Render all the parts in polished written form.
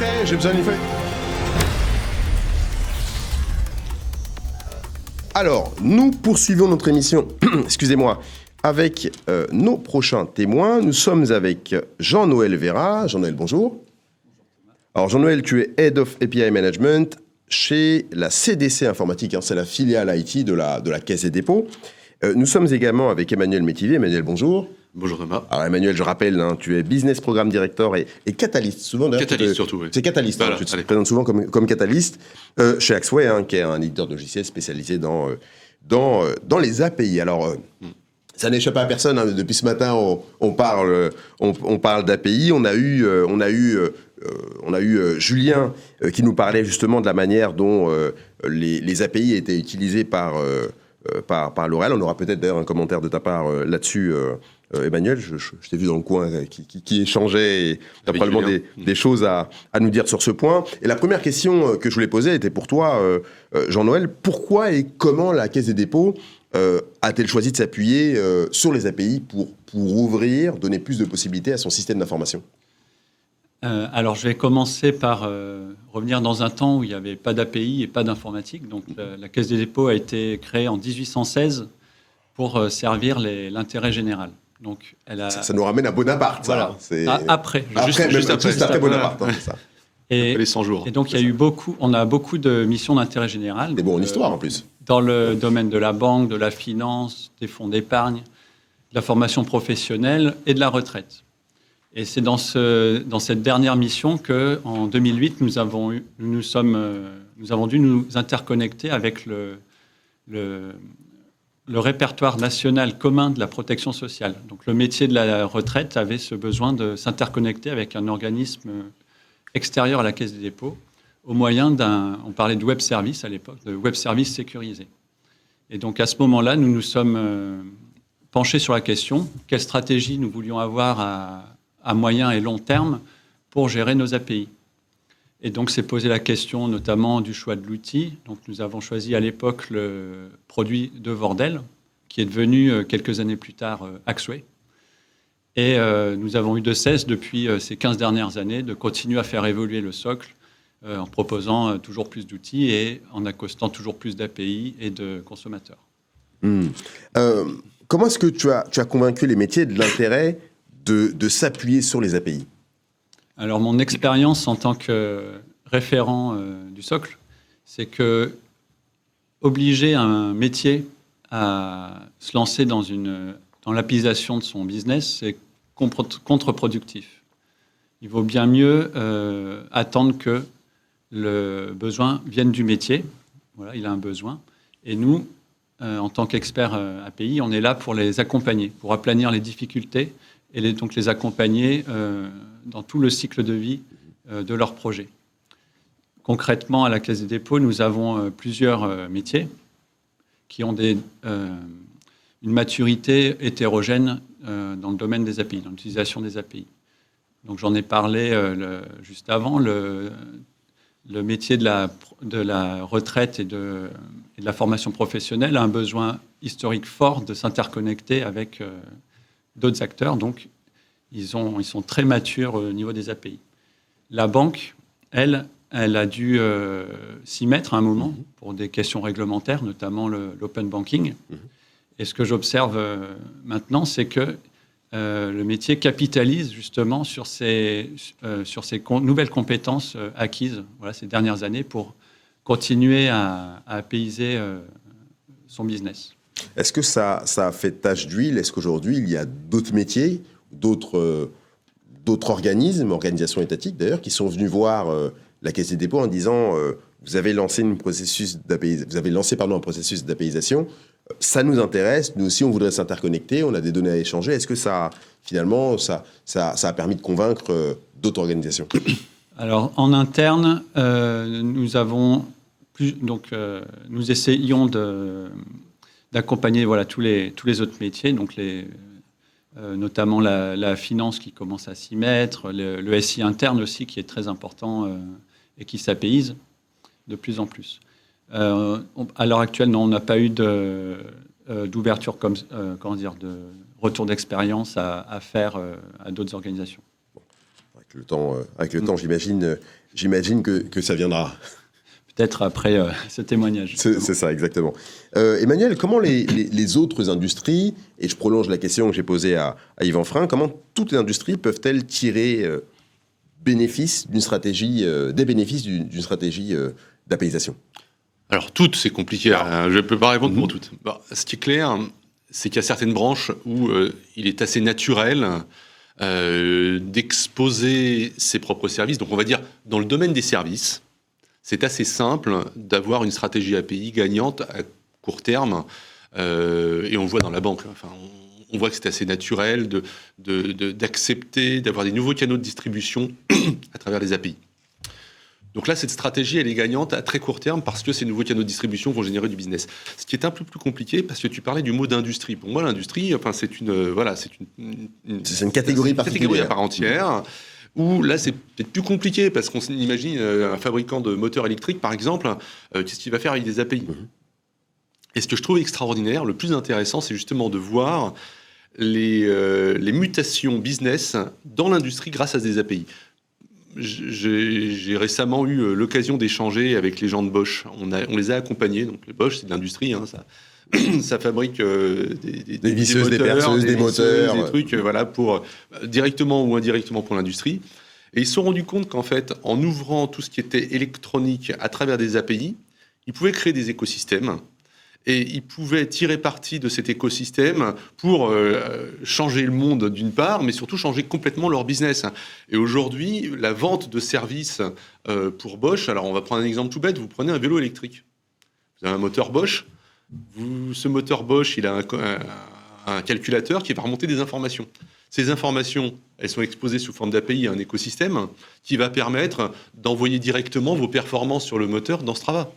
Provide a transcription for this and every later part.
prêt? J'ai besoin d'une feuille. Alors, nous poursuivons notre émission, excusez-moi, avec nos prochains témoins. Nous sommes avec Jean-Noël Vera. Jean-Noël, bonjour. Alors, Jean-Noël, tu es Head of API Management chez la CDC Informatique, c'est la filiale IT de la Caisse des dépôts. Nous sommes également avec Emmanuel Métivier. Emmanuel, bonjour. Bonjour Thomas. Alors Emmanuel, je rappelle, tu es Business Program Director et Catalyst. Souvent, Catalyst surtout, oui. C'est Catalyst, voilà, tu te présentes souvent comme Catalyst, chez Axway, qui est un éditeur de logiciels spécialisé dans les API. Alors, ça n'échappe à personne, depuis ce matin, on parle d'API. On a eu Julien qui nous parlait justement de la manière dont les API étaient utilisées par L'Oréal. On aura peut-être d'ailleurs un commentaire de ta part là-dessus, Emmanuel. Je t'ai vu dans le coin qui échangeait et tu as probablement des choses à nous dire sur ce point. Et la première question que je voulais poser était pour toi, Jean-Noël. Pourquoi et comment la Caisse des dépôts a-t-elle choisi de s'appuyer sur les API pour ouvrir, donner plus de possibilités à son système d'information ? Alors, je vais commencer par revenir dans un temps où il n'y avait pas d'API et pas d'informatique. Donc, la Caisse des dépôts a été créée en 1816 pour servir l'intérêt général. Donc, ça nous ramène à Bonaparte. Voilà. Après. Juste après Bonaparte. Voilà. C'est ça. Les 100 jours. Et donc, on a beaucoup de missions d'intérêt général. Des bons en histoire, en plus. Dans le domaine de la banque, de la finance, des fonds d'épargne, de la formation professionnelle et de la retraite. Et c'est dans cette dernière mission qu'en 2008, nous avons dû nous interconnecter avec le répertoire national commun de la protection sociale. Donc le métier de la retraite avait ce besoin de s'interconnecter avec un organisme extérieur à la Caisse des dépôts au moyen on parlait de web service à l'époque, de web service sécurisé. Et donc à ce moment-là, nous nous sommes penchés sur la question, quelle stratégie nous voulions avoir à moyen et long terme pour gérer nos API. Et donc, c'est posé la question notamment du choix de l'outil. Donc, nous avons choisi à l'époque le produit de Wordel, qui est devenu quelques années plus tard Axway. Et nous avons eu de cesse depuis ces 15 dernières années de continuer à faire évoluer le socle en proposant toujours plus d'outils et en accostant toujours plus d'API et de consommateurs. Comment est-ce que tu as convaincu les métiers de l'intérêt de s'appuyer sur les API? Alors, mon expérience en tant que référent du socle, c'est que obliger un métier à se lancer dans l'application de son business, c'est contre-productif. Il vaut bien mieux attendre que le besoin vienne du métier. Voilà, il a un besoin. Et nous, en tant qu'experts API, on est là pour les accompagner, pour aplanir les difficultés et donc les accompagner dans tout le cycle de vie de leur projet. Concrètement, à la Caisse des dépôts, nous avons plusieurs métiers qui ont une maturité hétérogène dans le domaine des API, dans l'utilisation des API. Donc j'en ai parlé juste avant, le métier de la retraite et de la formation professionnelle a un besoin historique fort de s'interconnecter avec d'autres acteurs, donc ils sont très matures au niveau des API. La banque, elle a dû s'y mettre à un moment pour des questions réglementaires, notamment l'open banking. Et ce que j'observe maintenant, c'est que le métier capitalise justement sur ces nouvelles compétences acquises ces dernières années pour continuer à apaiser son business. Est-ce que ça a fait tache d'huile? Est-ce qu'aujourd'hui, il y a d'autres métiers, d'autres organisations étatiques d'ailleurs, qui sont venus voir la Caisse des dépôts en disant vous avez lancé un processus d'APIisation, ça nous intéresse, nous aussi on voudrait s'interconnecter, on a des données à échanger. Est-ce que ça a permis de convaincre d'autres organisations? Alors en interne, nous essayons d'accompagner tous les autres métiers, donc notamment la finance qui commence à s'y mettre, le SI interne aussi qui est très important et qui s'apéise de plus en plus. À l'heure actuelle, non, on n'a pas eu d'ouverture de retour d'expérience à faire à d'autres organisations. avec le temps, j'imagine que ça viendra. Peut-être après ce témoignage. C'est ça, exactement. Emmanuel, comment les autres industries, et je prolonge la question que j'ai posée à Yvan Frein, comment toutes les industries peuvent-elles tirer des bénéfices d'une stratégie d'apéisation? Alors, toutes, c'est compliqué. Je ne peux pas répondre pour toutes. Bon, ce qui est clair, c'est qu'il y a certaines branches où il est assez naturel d'exposer ses propres services. Donc, on va dire, dans le domaine des services, c'est assez simple d'avoir une stratégie API gagnante à court terme. Et on le voit dans la banque. Enfin, on voit que c'est assez naturel d'accepter, d'avoir des nouveaux canaux de distribution à travers les API. Donc là, cette stratégie, elle est gagnante à très court terme parce que ces nouveaux canaux de distribution vont générer du business. Ce qui est un peu plus compliqué, parce que tu parlais du mot d'industrie. Pour moi, l'industrie, enfin, c'est une catégorie particulière. À part entière. Où là, c'est peut-être plus compliqué parce qu'on imagine un fabricant de moteurs électriques, par exemple, qu'est-ce qu'il va faire avec des API? Et ce que je trouve extraordinaire, le plus intéressant, c'est justement de voir les mutations business dans l'industrie grâce à des API. J'ai récemment eu l'occasion d'échanger avec les gens de Bosch. On les a accompagnés. Donc, Bosch, c'est de l'industrie. Ça fabrique des visseuses, des perceuses, des moteurs. Des trucs pour, directement ou indirectement pour l'industrie. Et ils se sont rendus compte qu'en fait, en ouvrant tout ce qui était électronique à travers des API, ils pouvaient créer des écosystèmes. Et ils pouvaient tirer parti de cet écosystème pour changer le monde d'une part, mais surtout changer complètement leur business. Et aujourd'hui, la vente de services pour Bosch, alors on va prendre un exemple tout bête, vous prenez un vélo électrique. Vous avez un moteur Bosch, ce moteur Bosch, il a un calculateur qui va remonter des informations. Ces informations, elles sont exposées sous forme d'API à un écosystème qui va permettre d'envoyer directement vos performances sur le moteur dans Strava.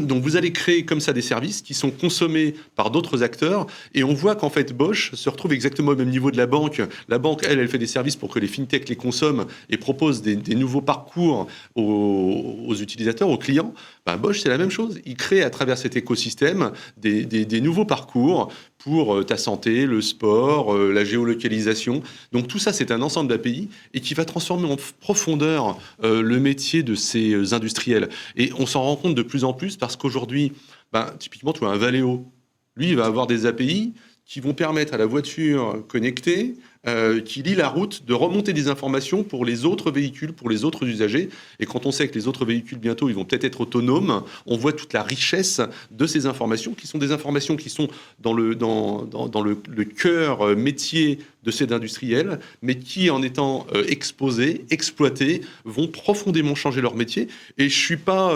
Donc vous allez créer comme ça des services qui sont consommés par d'autres acteurs et on voit qu'en fait Bosch se retrouve exactement au même niveau de la banque. La banque, elle fait des services pour que les fintechs les consomment et propose des nouveaux parcours aux utilisateurs, aux clients. Bosch, c'est la même chose. Il crée à travers cet écosystème des nouveaux parcours pour ta santé, le sport, la géolocalisation. Donc tout ça, c'est un ensemble d'API et qui va transformer en profondeur le métier de ces industriels. Et on s'en rend compte de plus en plus parce qu'aujourd'hui, typiquement, tu as un Valeo. Lui, il va avoir des API qui vont permettre à la voiture connectée qui lie la route de remonter des informations pour les autres véhicules, pour les autres usagers. Et quand on sait que les autres véhicules, bientôt, ils vont peut-être être autonomes, on voit toute la richesse de ces informations, qui sont des informations qui sont dans le cœur métier de ces industriels, mais qui, en étant exposés, exploités, vont profondément changer leur métier. Et je suis pas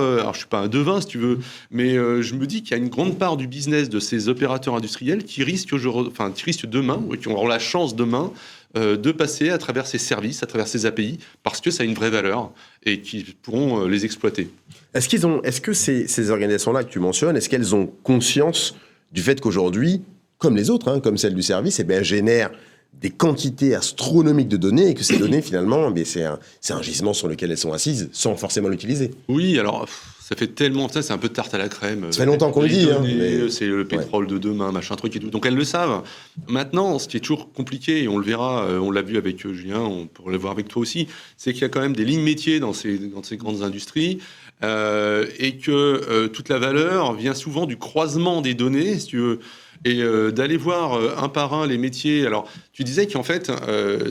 un devin, si tu veux, mais je me dis qu'il y a une grande part du business de ces opérateurs industriels qui risquent demain, ou qui auront la chance demain, de passer à travers ces services, à travers ces API, parce que ça a une vraie valeur et qu'ils pourront les exploiter. Est-ce que ces organisations-là que tu mentionnes, est-ce qu'elles ont conscience du fait qu'aujourd'hui, comme les autres, comme celle du service, elles génèrent des quantités astronomiques de données et que ces données, finalement, c'est un gisement sur lequel elles sont assises sans forcément l'utiliser? Oui, alors... Ça fait tellement... Ça, c'est un peu de tarte à la crème. Ça fait longtemps qu'on le dit. Mais... C'est le pétrole de demain, machin truc et tout. Donc, elles le savent. Maintenant, ce qui est toujours compliqué, et on le verra, on l'a vu avec Julien, on pourrait le voir avec toi aussi, c'est qu'il y a quand même des lignes métiers dans ces grandes industries et que toute la valeur vient souvent du croisement des données, si tu veux, et d'aller voir un par un les métiers. Alors, tu disais qu'en fait,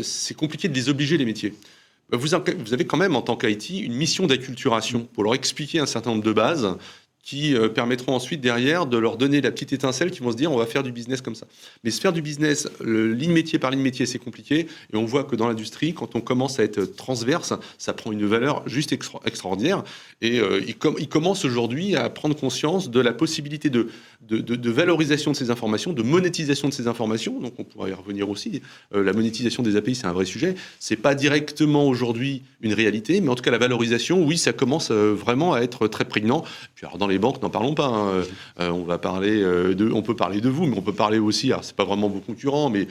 c'est compliqué de les obliger, les métiers. Vous avez quand même, en tant qu'IT, une mission d'acculturation pour leur expliquer un certain nombre de bases qui permettront ensuite, derrière, de leur donner la petite étincelle qui vont se dire on va faire du business comme ça. Mais se faire du business, ligne métier par ligne métier, c'est compliqué. Et on voit que dans l'industrie, quand on commence à être transverse, ça prend une valeur juste extraordinaire. Et ils commencent aujourd'hui à prendre conscience de la possibilité de valorisation de ces informations, de monétisation de ces informations. Donc on pourra y revenir aussi. La monétisation des API, c'est un vrai sujet. C'est pas directement aujourd'hui une réalité, mais en tout cas la valorisation, oui, ça commence vraiment à être très prégnant. Puis alors dans les banques, n'en parlons pas. On peut parler de vous, mais on peut parler aussi, alors c'est pas vraiment vos concurrents, mais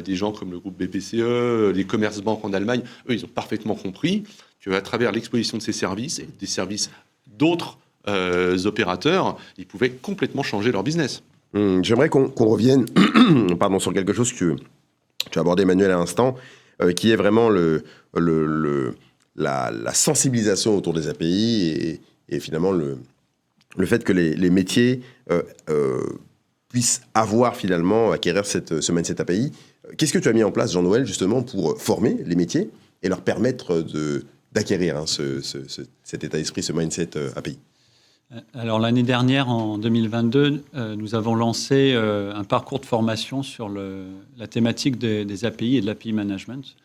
des gens comme le groupe BPCE, les Commerzbank en Allemagne, eux, ils ont parfaitement compris qu'à travers l'exposition de ces services et des services d'autres opérateurs, ils pouvaient complètement changer leur business. J'aimerais qu'on revienne sur quelque chose que tu as abordé, Emmanuel, à l'instant. qui est vraiment la sensibilisation autour des API et finalement le fait que les métiers puissent acquérir ce mindset API. Qu'est-ce que tu as mis en place, Jean-Noël, justement, pour former les métiers et leur permettre d'acquérir cet état d'esprit, ce mindset API? Alors l'année dernière, en 2022, nous avons lancé un parcours de formation sur la thématique des API et de l'API management.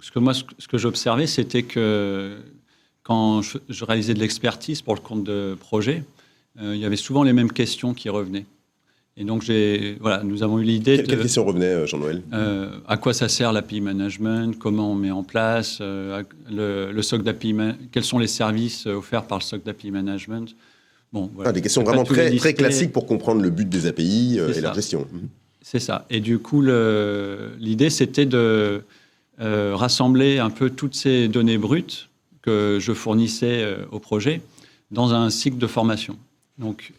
Ce que j'observais, c'était que quand je réalisais de l'expertise pour le compte de projets, il y avait souvent les mêmes questions qui revenaient. Et donc, nous avons eu l'idée Quelle question revenait, Jean-Noël? À quoi ça sert l'API management? Comment on met en place le SOC d'API? Quels sont les services offerts par le SOC d'API management? Bon, voilà. Des questions vraiment très, très classiques pour comprendre le but des API et leur gestion. C'est ça. Et du coup, l'idée, c'était de rassembler un peu toutes ces données brutes que je fournissais au projet dans un cycle de formation. Donc,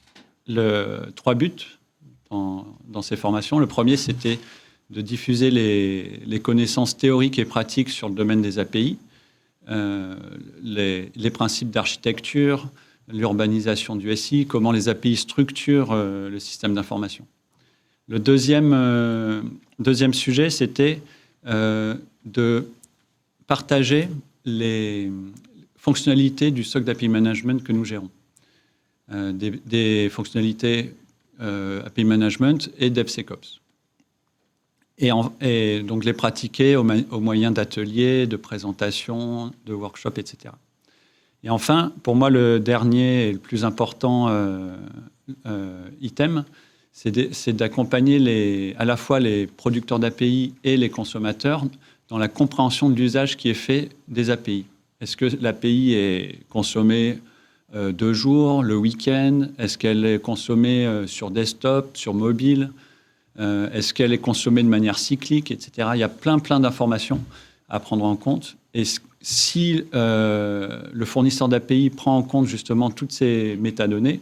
3 buts dans ces formations. Le premier, c'était de diffuser les connaissances théoriques et pratiques sur le domaine des API, les principes d'architecture, l'urbanisation du SI, comment les API structurent le système d'information. Le deuxième sujet, c'était de partager les fonctionnalités du SOC d'API Management que nous gérons. Des fonctionnalités API Management et DevSecOps. Et donc les pratiquer au moyen d'ateliers, de présentations, de workshops, etc. Et enfin, pour moi, le dernier et le plus important item, c'est d'accompagner à la fois les producteurs d'API et les consommateurs dans la compréhension de l'usage qui est fait des API. Est-ce que l'API est consommée 2 jours, le week-end? Est-ce qu'elle est consommée sur desktop, sur mobile? Est-ce qu'elle est consommée de manière cyclique, etc. Il y a plein d'informations à prendre en compte. Et si le fournisseur d'API prend en compte justement toutes ces métadonnées,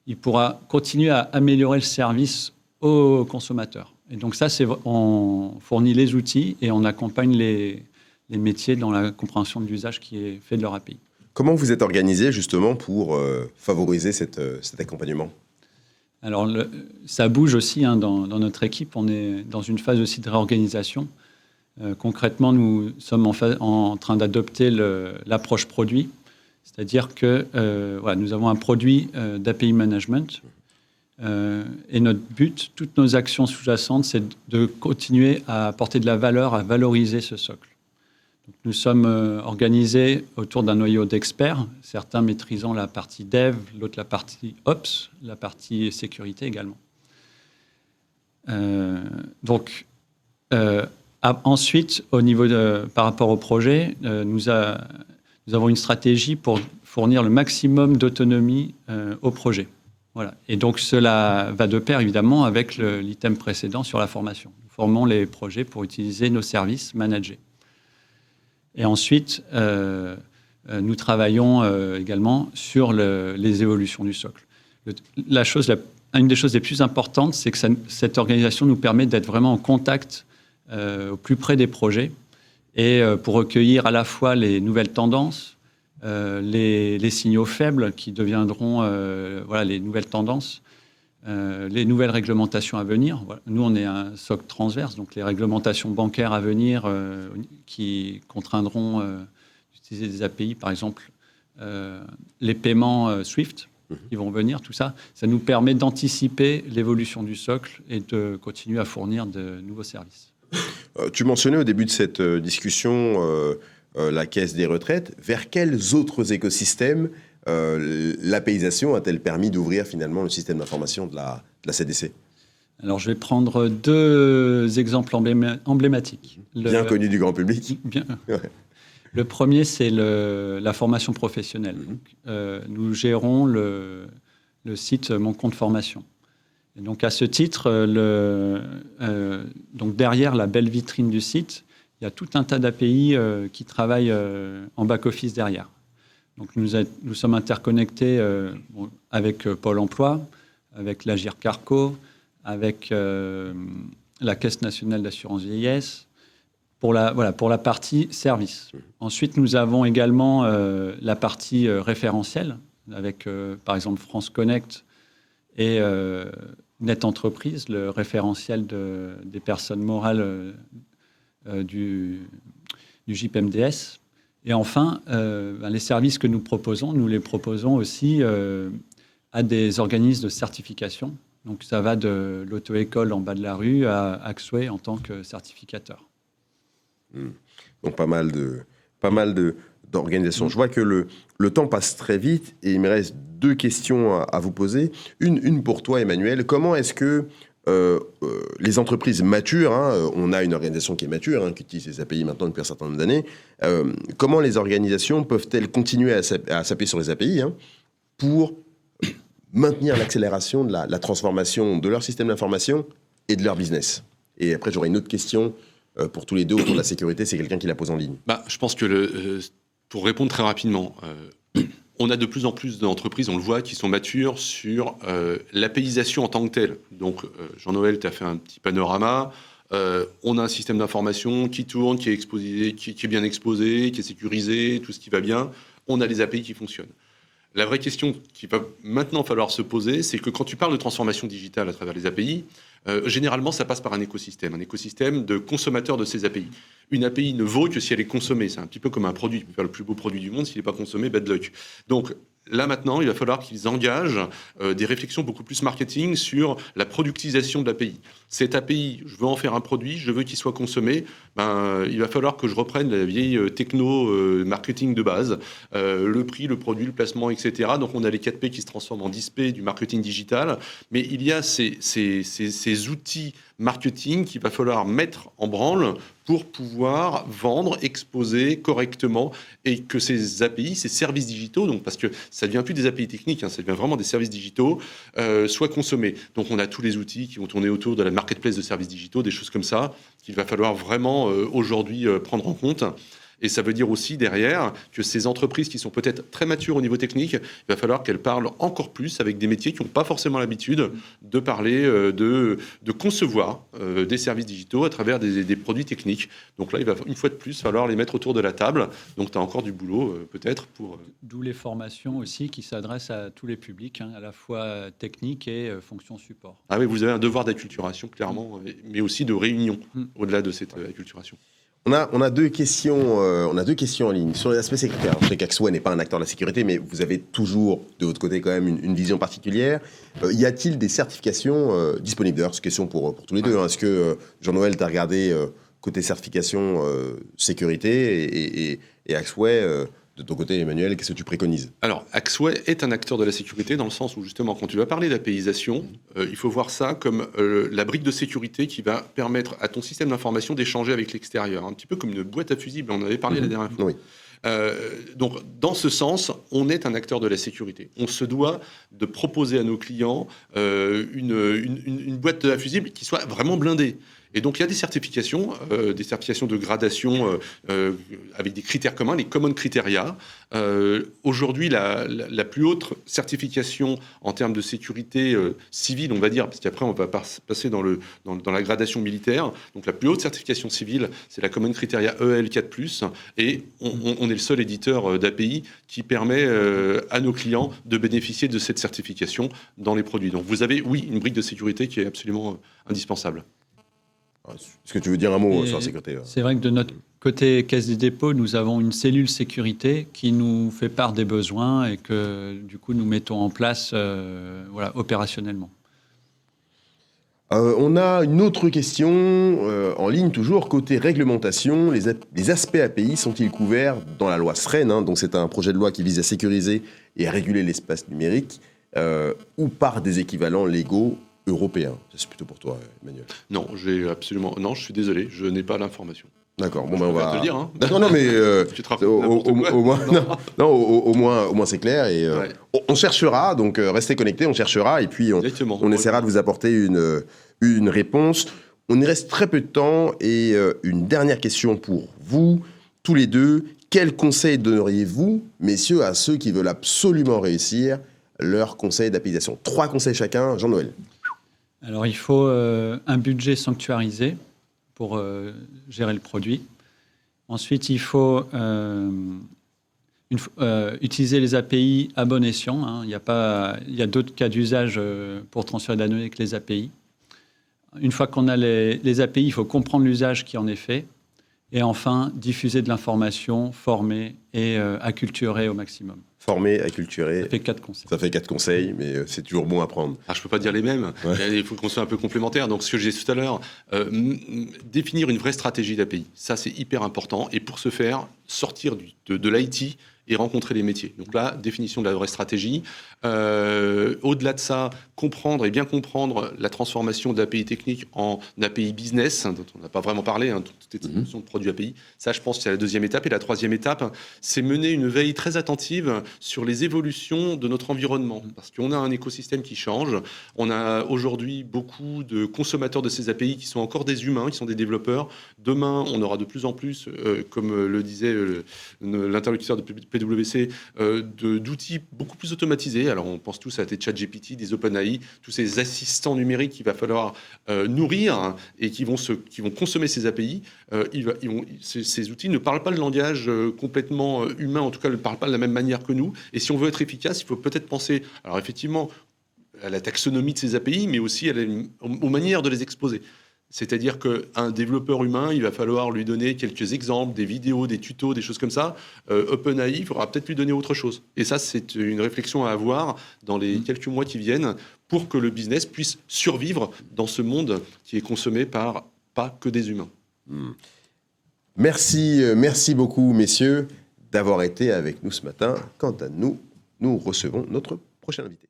il pourra continuer à améliorer le service aux consommateurs. Et donc ça, on fournit les outils et on accompagne les métiers dans la compréhension de l'usage qui est fait de leur API. Comment vous êtes organisé justement pour favoriser cet accompagnement? Alors, ça bouge aussi dans notre équipe. On est dans une phase aussi de réorganisation. Concrètement, nous sommes en train d'adopter l'approche produit. C'est-à-dire que nous avons un produit d'API management. Et notre but, toutes nos actions sous-jacentes, c'est de continuer à apporter de la valeur, à valoriser ce socle. Donc, nous sommes organisés autour d'un noyau d'experts, certains maîtrisant la partie dev, l'autre la partie ops, la partie sécurité également. Ensuite, par rapport au projet, nous avons une stratégie pour fournir le maximum d'autonomie au projet. Voilà. Et donc, cela va de pair, évidemment, avec l'item précédent sur la formation. Nous formons les projets pour utiliser nos services managés. Et ensuite, nous travaillons également sur les évolutions du socle. Une des choses les plus importantes, c'est que cette organisation nous permet d'être vraiment en contact au plus près des projets et pour recueillir à la fois les nouvelles tendances, les signaux faibles qui deviendront les nouvelles tendances, les nouvelles réglementations à venir. Voilà. Nous, on est un SOC transverse, donc les réglementations bancaires à venir qui contraindront d'utiliser des API, par exemple les paiements SWIFT qui vont venir, tout ça, ça nous permet d'anticiper l'évolution du socle et de continuer à fournir de nouveaux services. Tu mentionnais au début de cette discussion la caisse des retraites. Vers quels autres écosystèmes l'APIisation a-t-elle permis d'ouvrir finalement le système d'information de la CDC? Alors, je vais prendre 2 exemples emblématiques. Bien connus du grand public. Ouais. Le premier, c'est la formation professionnelle. Nous gérons le site Mon Compte Formation. Et donc, à ce titre, donc derrière la belle vitrine du site, il y a tout un tas d'API qui travaillent en back-office derrière. Donc, nous sommes interconnectés avec Pôle emploi, avec l'Agir Carco, avec la Caisse nationale d'assurance vieillesse, pour la partie service. Ensuite, nous avons également la partie référentielle, avec par exemple France Connect et Net Entreprise, le référentiel des personnes morales du JPMDS. Et enfin, les services que nous les proposons aussi à des organismes de certification. Donc ça va de l'auto-école en bas de la rue à Axway en tant que certificateur. Donc pas mal d'organisations. Je vois que le temps passe très vite et il me reste 2 questions à vous poser. Une pour toi, Emmanuel. Comment est-ce que les entreprises matures, on a une organisation qui est mature, qui utilise les API maintenant depuis un certain nombre d'années, comment les organisations peuvent-elles continuer à s'appuyer sur les API pour maintenir l'accélération de la transformation de leur système d'information et de leur business? Et après, j'aurai une autre question pour tous les deux autour de la sécurité. C'est quelqu'un qui la pose en ligne. Je pense que pour répondre très rapidement, on a de plus en plus d'entreprises, on le voit, qui sont matures sur l'APIisation en tant que telle. Donc, Jean-Noël, tu as fait un petit panorama. On a un système d'information qui tourne, qui est exposé, qui est bien exposé, qui est sécurisé, tout ce qui va bien. On a les API qui fonctionnent. La vraie question qu'il va maintenant falloir se poser, c'est que quand tu parles de transformation digitale à travers les API, généralement, ça passe par un écosystème de consommateurs de ces API. Une API ne vaut que si elle est consommée. C'est un petit peu comme un produit. Tu peux faire le plus beau produit du monde, s'il n'est pas consommé, bad luck. Donc là, maintenant, il va falloir qu'ils engagent des réflexions beaucoup plus marketing sur la productisation de l'API. Cette API, je veux en faire un produit, je veux qu'il soit consommé. Il va falloir que je reprenne la vieille techno marketing de base, le prix, le produit, le placement, etc. Donc on a les 4P qui se transforment en 10P du marketing digital. Mais il y a ces outils marketing qu'il va falloir mettre en branle pour pouvoir vendre, exposer correctement et que ces API, ces services digitaux, donc parce que ça ne devient plus des API techniques, ça devient vraiment des services digitaux, soient consommés. Donc on a tous les outils qui vont tourner autour de la marketplace de services digitaux, des choses comme ça, qu'il va falloir vraiment aujourd'hui prendre en compte. Et ça veut dire aussi derrière que ces entreprises qui sont peut-être très matures au niveau technique, il va falloir qu'elles parlent encore plus avec des métiers qui n'ont pas forcément l'habitude de parler, de concevoir des services digitaux à travers des produits techniques. Donc là, il va une fois de plus falloir les mettre autour de la table. Donc tu as encore du boulot peut-être pour... D'où les formations aussi qui s'adressent à tous les publics, à la fois technique et fonction support. Ah oui, vous avez un devoir d'acculturation clairement, mais aussi de réunion au-delà de cette acculturation. On a 2 questions en ligne. Sur l'aspect sécuritaire, je sais qu'Axway n'est pas un acteur de la sécurité, mais vous avez toujours, de votre côté, quand même une vision particulière. Y a-t-il des certifications disponibles? D'ailleurs, c'est une question pour tous les deux. Est-ce que, Jean-Noël, tu as regardé côté certification sécurité et Axway de ton côté, Emmanuel, qu'est-ce que tu préconises? Alors, Axway est un acteur de la sécurité dans le sens où, justement, quand tu vas parler d'APIisation, il faut voir ça comme la brique de sécurité qui va permettre à ton système d'information d'échanger avec l'extérieur. Un petit peu comme une boîte à fusibles, on en avait parlé la dernière fois. Oui. Donc, dans ce sens, on est un acteur de la sécurité. On se doit de proposer à nos clients une boîte à fusibles qui soit vraiment blindée. Et donc, il y a des certifications de gradation avec des critères communs, les Common Criteria. Aujourd'hui, la plus haute certification en termes de sécurité civile, on va dire, parce qu'après, on va passer dans la gradation militaire. Donc, la plus haute certification civile, c'est la Common Criteria EL4+. Et on est le seul éditeur d'API qui permet à nos clients de bénéficier de cette certification dans les produits. Donc, vous avez, oui, une brique de sécurité qui est absolument indispensable. Est-ce que tu veux dire un mot sur la sécurité? C'est vrai que de notre côté Caisse des dépôts, nous avons une cellule sécurité qui nous fait part des besoins et que du coup nous mettons en place opérationnellement. On a une autre question en ligne toujours. Côté réglementation, les aspects API sont-ils couverts dans la loi SREN, donc c'est un projet de loi qui vise à sécuriser et à réguler l'espace numérique, ou par des équivalents légaux européen? C'est plutôt pour toi, Emmanuel. Non, je suis désolé, je n'ai pas l'information. D'accord, bon, on va te le dire. Non, mais au moins c'est clair. Et on cherchera, donc restez connectés, on cherchera et puis on essaiera de vous apporter une réponse. On y reste très peu de temps et une dernière question pour vous, tous les deux. Quel conseil donneriez-vous, messieurs, à ceux qui veulent absolument réussir leur conseil d'APIisation? 3 conseils chacun. Jean-Noël. Alors, il faut un budget sanctuarisé pour gérer le produit. Ensuite, il faut utiliser les API à bon escient. Hein. Il y a d'autres cas d'usage pour transférer de la donnée que les API. Une fois qu'on a les API, il faut comprendre l'usage qui en est fait. Et enfin, diffuser de l'information, former et acculturer au maximum. Former, acculturer. Ça fait 4 conseils. Ça fait 4 conseils, mais c'est toujours bon à prendre. Je ne peux pas dire les mêmes. Ouais. Il faut qu'on soit un peu complémentaires. Donc, ce que je disais tout à l'heure, définir une vraie stratégie d'API, ça, c'est hyper important. Et pour ce faire, sortir de l'IT et rencontrer les métiers. Donc là, définition de la vraie stratégie. Au-delà de ça, comprendre et bien comprendre la transformation d'API technique en API business, dont on n'a pas vraiment parlé, toutes ces solutions de produits API. Ça, je pense que c'est la deuxième étape. Et la troisième étape, c'est mener une veille très attentive sur les évolutions de notre environnement. Parce qu'on a un écosystème qui change. On a aujourd'hui beaucoup de consommateurs de ces API qui sont encore des humains, qui sont des développeurs. Demain, on aura de plus en plus, comme le disait l'interlocuteur de PwC, d'outils beaucoup plus automatisés. Alors, on pense tous à des ChatGPT, des OpenAI, tous ces assistants numériques qu'il va falloir nourrir et qui vont consommer ces API. Ces outils ne parlent pas le langage complètement humain, en tout cas, ne parlent pas de la même manière que nous. Et si on veut être efficace, il faut peut-être penser, alors effectivement, à la taxonomie de ces API, mais aussi aux manières de les exposer. C'est-à-dire qu'un développeur humain, il va falloir lui donner quelques exemples, des vidéos, des tutos, des choses comme ça. OpenAI, il faudra peut-être lui donner autre chose. Et ça, c'est une réflexion à avoir dans les quelques mois qui viennent pour que le business puisse survivre dans ce monde qui est consommé par pas que des humains. Merci beaucoup, messieurs, d'avoir été avec nous ce matin. Quant à nous, nous recevons notre prochain invité.